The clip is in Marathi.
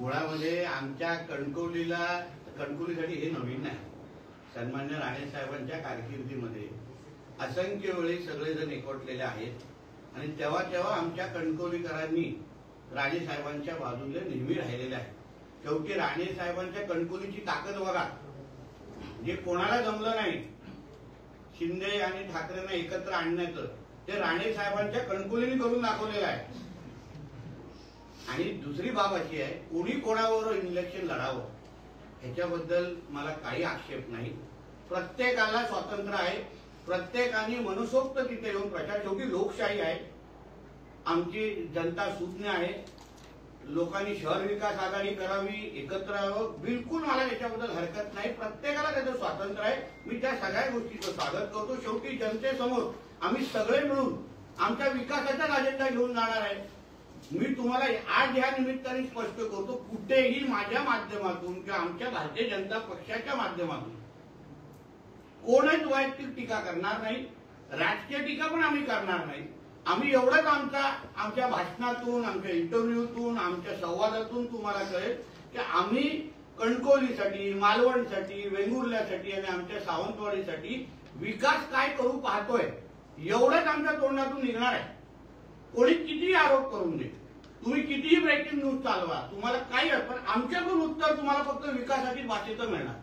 मुळामध्ये आमच्या कणकवलीसाठी हे नवीन नाही। सन्मान्य राणे साहेबांच्या कारकिर्दीमध्ये असंख्य वेळी सगळेजण एकवटलेले आहेत आणि तेव्हा तेव्हा आमच्या कणकवलीकरांनी राणे साहेबांच्या बाजूने नेहमी राहिलेले आहे। शेवटी राणे साहेबांच्या कणकवलीची ताकद बघा, जे कोणाला जमलं नाही शिंदे आणि ठाकरेंना एकत्र आणण्याचं, ते राणे साहेबांच्या कणकवलीने करून दाखवलेलं आहे। आणि दुसरी बाब अशी आहे, कोणी कोणावर इलेक्शन लढावं ह्याच्याबद्दल मला काही आक्षेप नाही। प्रत्येकाला स्वातंत्र्य आहे, प्रत्येकाने मनसोक्त तिथे येऊन प्रचार, शेवटी लोकशाही आहे, आमची जनता सुज्ञ आहे। लोकांनी शहर विकास आघाडी करावी, एकत्र यावं, बिलकुल मला याच्याबद्दल हरकत नाही। प्रत्येकाला त्याचं स्वातंत्र्य आहे, मी त्या सगळ्या गोष्टीचं स्वागत करतो। शेवटी जनतेसमोर आम्ही सगळे मिळून आमच्या विकासाचा अजेंडा घेऊन जाणार आहे। मी तुम्हाला आज या निमित्ताने स्पष्ट करतो, कुठेही माझ्या माध्यमातून किंवा आमच्या भारतीय जनता पक्षाच्या माध्यमातून कोणच वैयक्तिक टीका करणार नाही, राजकीय टीका पण आम्ही करणार नाही। आम्ही एवढंच आमच्या भाषणातून, आमच्या इंटरव्ह्यूतून, आमच्या संवादातून तुम्हाला कळेल की आम्ही कणकवलीसाठी, मालवणसाठी, वेंगुर्ल्यासाठी आणि आमच्या सावंतवाडीसाठी विकास काय करू पाहतोय, एवढंच आमच्या तोंडातून निघणार आहे। कोणी कितीही आरोप करून दे, तुम्ही कितीही ब्रेकिंग न्यूज चालवा, तुम्हाला काही पण आमच्याकडून उत्तर तुम्हाला फक्त विकासाची भाषेचं मिळणार।